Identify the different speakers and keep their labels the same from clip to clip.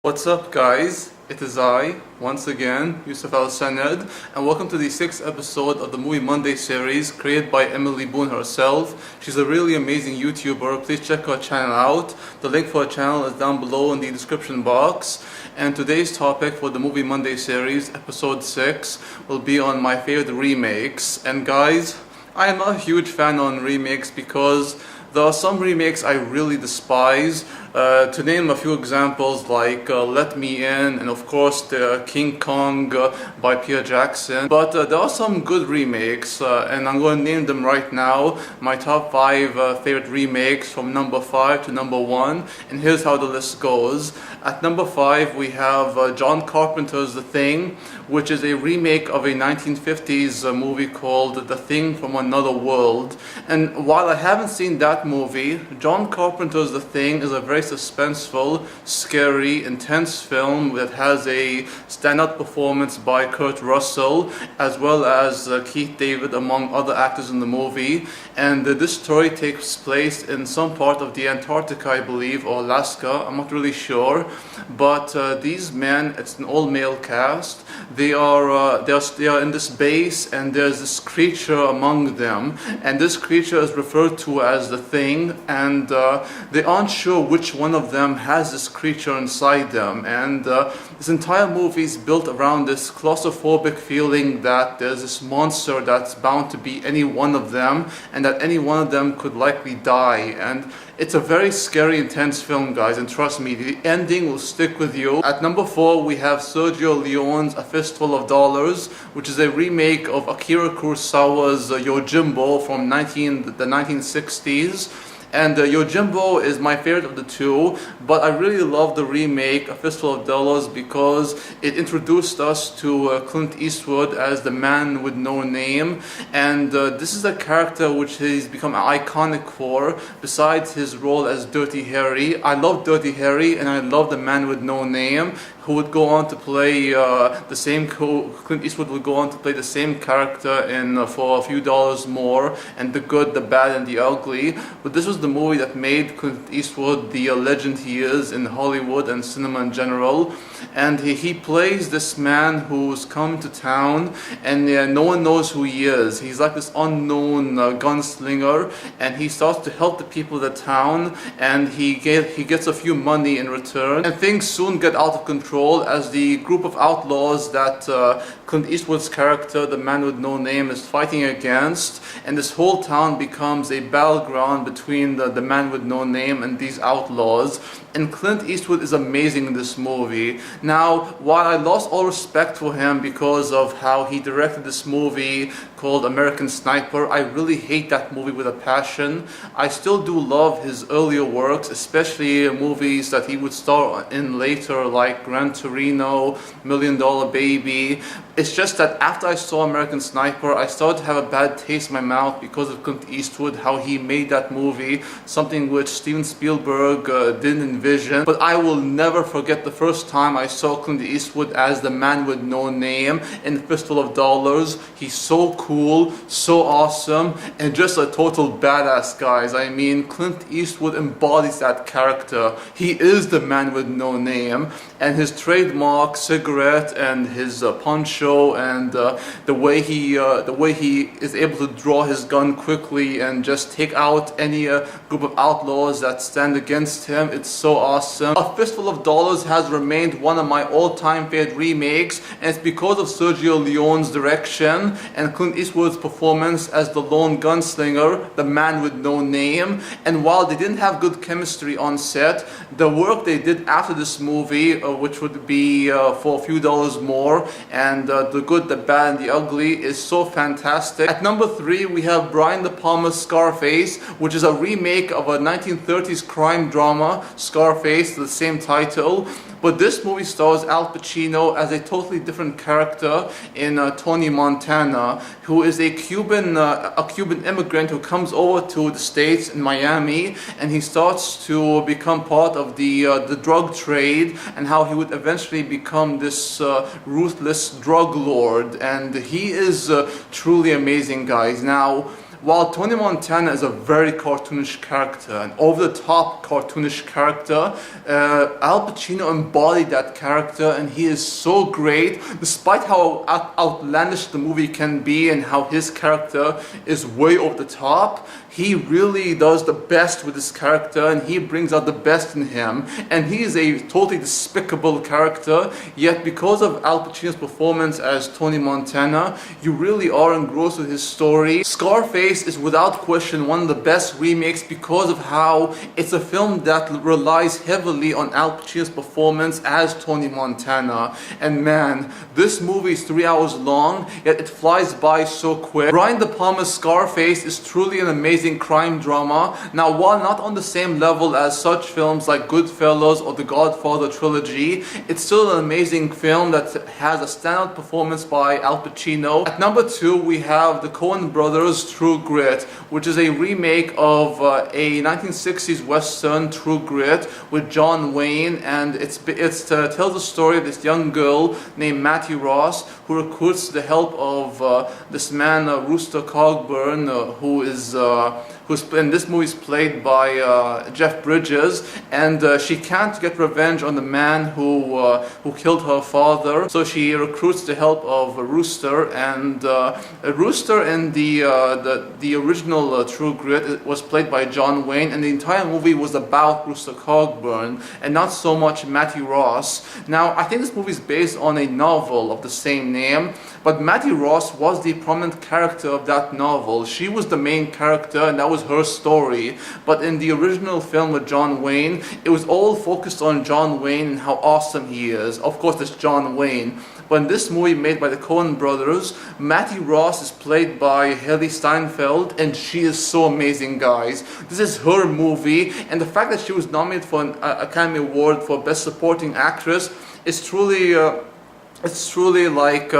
Speaker 1: What's up, guys? It is I, once again, Yusuf Al-Sanad, and welcome to the 6th episode of the Movie Monday series created by Emily Boone herself. She's a really amazing YouTuber. Please check her channel out. The link for her channel is down below in the description box. And today's topic for the Movie Monday series, episode 6, will be on my favorite remakes. And guys, I am not a huge fan on remakes because there are some remakes I really despise. To name a few examples, like Let Me In, and of course the King Kong by Peter Jackson. But there are some good remakes, and I'm going to name them right now. My top 5 favorite remakes from number 5 to number 1, and here's how the list goes. At number 5 we have John Carpenter's The Thing, which is a remake of a 1950s movie called The Thing from Another World. And while I haven't seen that movie, John Carpenter's The Thing is a very suspenseful, scary, intense film that has a standout performance by Kurt Russell as well as Keith David among other actors in the movie. And this story takes place in some part of the Antarctica, I believe, or Alaska, I'm not really sure. But these men, it's an all-male cast, they are in this base, and there's this creature among them, and this creature is referred to as the Thing, and they aren't sure which one of them has this creature inside them. And this entire movie is built around this claustrophobic feeling that there's this monster that's bound to be any one of them, and that any one of them could likely die. And it's a very scary, intense film, guys, and trust me, the ending will stick with you. At number 4, we have Sergio Leone's A Fistful of Dollars, which is a remake of Akira Kurosawa's Yojimbo from the 1960s. And Yojimbo is my favorite of the two, but I really love the remake, A Fistful of Dollars, because it introduced us to Clint Eastwood as the man with no name. And this is a character which he's become iconic for, besides his role as Dirty Harry. I love Dirty Harry, and I love the man with no name, who would go on to play Clint Eastwood would go on to play the same character in For a Few Dollars More, and The Good, the Bad, and the Ugly. But this was the movie that made Clint Eastwood the legend he is in Hollywood and cinema in general. And he plays this man who's come to town, and no one knows who he is. He's like this unknown gunslinger, and he starts to help the people of the town, and he gets a few money in return. And things soon get out of control as the group of outlaws that Clint Eastwood's character, the man with no name, is fighting against, and this whole town becomes a battleground between the man with no name and these outlaws. And Clint Eastwood is amazing in this movie. Now, while I lost all respect for him because of how he directed this movie called American Sniper, I really hate that movie with a passion. I still do love his earlier works, especially movies that he would star in later, like Gran Torino, $1 Million Baby. It's just that after I saw American Sniper, I started to have a bad taste in my mouth because of Clint Eastwood, how he made that movie, something which Steven Spielberg didn't envision. But I will never forget the first time I saw Clint Eastwood as the man with no name in Fistful of Dollars. He's so cool, so awesome, and just a total badass, guys. I mean, Clint Eastwood embodies that character. He is the man with no name, and his trademark cigarette and his poncho and the way he is able to draw his gun quickly and just take out any group of outlaws that stand against him. It's so awesome. A Fistful of Dollars has remained one of my all-time favorite remakes, and it's because of Sergio Leone's direction and Clint Eastwood's performance as the lone gunslinger, the man with no name. And while they didn't have good chemistry on set, the work they did after this movie, which would be For a Few Dollars More and The Good, the Bad, and the Ugly, is so fantastic. At number 3, we have Brian De Palma's Scarface, which is a remake of a 1930s crime drama, Scarface, the same title. But this movie stars Al Pacino as a totally different character in Tony Montana, who is a Cuban immigrant who comes over to the States in Miami, and he starts to become part of the drug trade, and how he would eventually become this ruthless drug lord. And he is truly amazing, guys. Now, while Tony Montana is a very cartoonish character, an over-the-top cartoonish character, Al Pacino embodied that character, and he is so great, despite how outlandish the movie can be and how his character is way over the top. He really does the best with this character, and he brings out the best in him. And he is a totally despicable character, yet because of Al Pacino's performance as Tony Montana, you really are engrossed with his story. Scarface is without question one of the best remakes because of how it's a film that relies heavily on Al Pacino's performance as Tony Montana. And man, this movie is 3 hours long, yet it flies by so quick. Brian De Palma's Scarface is truly an amazing crime drama. Now, while not on the same level as such films like Goodfellas or The Godfather trilogy, it's still an amazing film that has a standout performance by Al Pacino. At number 2, we have the Coen Brothers' True Grit, which is a remake of a 1960s western, True Grit, with John Wayne, and it tells the story of this young girl named Mattie Ross who recruits the help of this man Rooster Cogburn, who's in this movie is played by Jeff Bridges, and she can't get revenge on the man who killed her father. So she recruits the help of Rooster, and Rooster in the original True Grit was played by John Wayne, and the entire movie was about Rooster Cogburn and not so much Mattie Ross. Now, I think this movie is based on a novel of the same name, but Mattie Ross was the prominent character of that novel. She was the main character, and that was her story. But in the original film with John Wayne, it was all focused on John Wayne and how awesome he is. Of course, it's John Wayne. But in this movie made by the Coen Brothers, Mattie Ross is played by Hailee Steinfeld, and she is so amazing, guys. This is her movie, and the fact that she was nominated for an Academy Award for Best Supporting Actress is truly like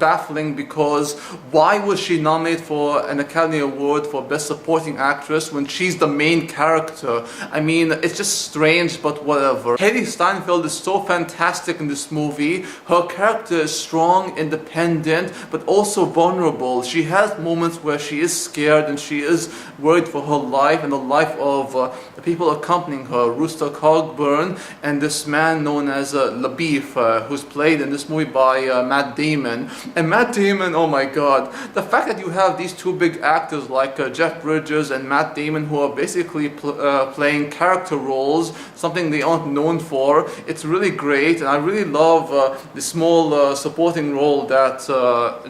Speaker 1: baffling, because why was she nominated for an Academy Award for Best Supporting Actress when she's the main character? I mean, it's just strange, but whatever. Hailee Steinfeld is so fantastic in this movie. Her character is strong, independent, but also vulnerable. She has moments where she is scared and she is worried for her life and the life of the people accompanying her, Rooster Cogburn and this man known as LaBeef, who's played in this movie by Matt Damon. And Matt Damon, oh my god, the fact that you have these two big actors like Jeff Bridges and Matt Damon, who are basically playing character roles, something they aren't known for, it's really great. And I really love the small supporting role that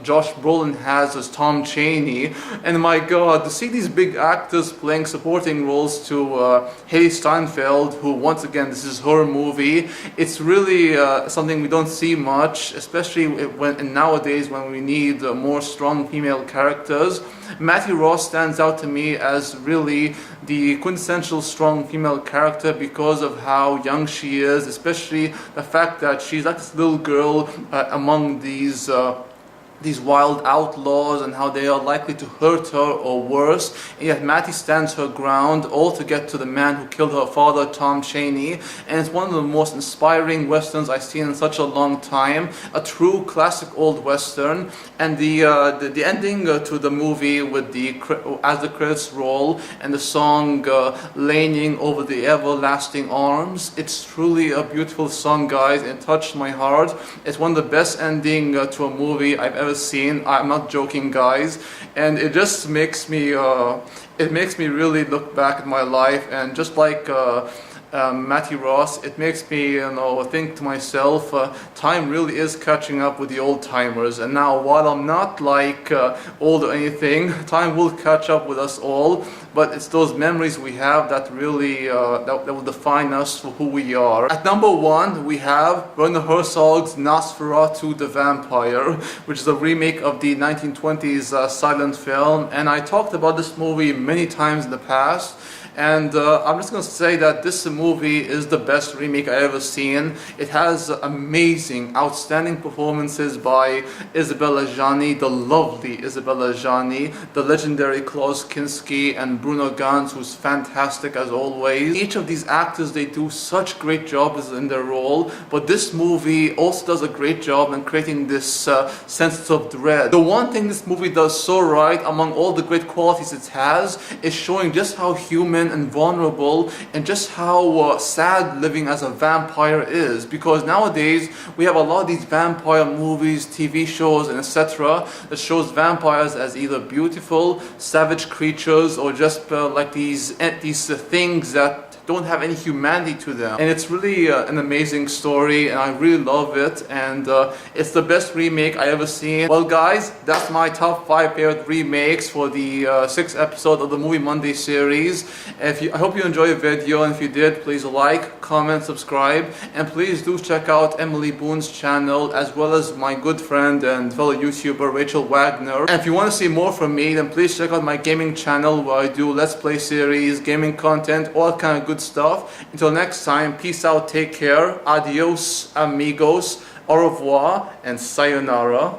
Speaker 1: Josh Brolin has as Tom Chaney. And my god, to see these big actors playing supporting roles to Hailee Steinfeld, who once again, this is her movie, it's really something we don't see much, especially nowadays when we need more strong female characters. Mattie Ross stands out to me as really the quintessential strong female character because of how young she is, especially the fact that she's like this little girl among these wild outlaws and how they are likely to hurt her or worse, and yet Mattie stands her ground all to get to the man who killed her father, Tom Chaney. And it's one of the most inspiring westerns I've seen in such a long time, a true classic old western. And the ending to the movie with as the credits roll and the song Leaning Over the Everlasting Arms, it's truly a beautiful song, guys, and it touched my heart. It's one of the best ending to a movie I've ever seen. I'm not joking, guys, and it just makes me really look back at my life, and just like Mattie Ross, it makes me think to myself, time really is catching up with the old timers. And now, while I'm not like old or anything, time will catch up with us all. But it's those memories we have that really that will define us for who we are. At number 1, we have Werner Herzog's Nosferatu the Vampire, which is a remake of the 1920s silent film. And I talked about this movie many times in the past. And I'm just gonna say that this movie is the best remake I ever seen. It has amazing, outstanding performances by Isabella Gianni, the lovely Isabella Gianni, the legendary Klaus Kinski, and Bruno Ganz, who's fantastic as always. Each of these actors, they do such great jobs in their role, but this movie also does a great job in creating this sense of dread. The one thing this movie does so right, among all the great qualities it has, is showing just how human and vulnerable and just how sad living as a vampire is. Because nowadays we have a lot of these vampire movies, TV shows, and etc. that shows vampires as either beautiful, savage creatures, or just like these things that don't have any humanity to them. And it's really an amazing story, and I really love it, and it's the best remake I ever seen. Well guys, that's my top 5 favorite remakes for the 6th episode of the Movie Monday series. I hope you enjoyed the video, and if you did, please like, comment, subscribe, and please do check out Emily Boone's channel, as well as my good friend and fellow YouTuber Rachel Wagner. And if you want to see more from me, then please check out my gaming channel, where I do Let's Play series, gaming content, all kind of good stuff. Until next time, peace out, take care, adios amigos, au revoir, and sayonara.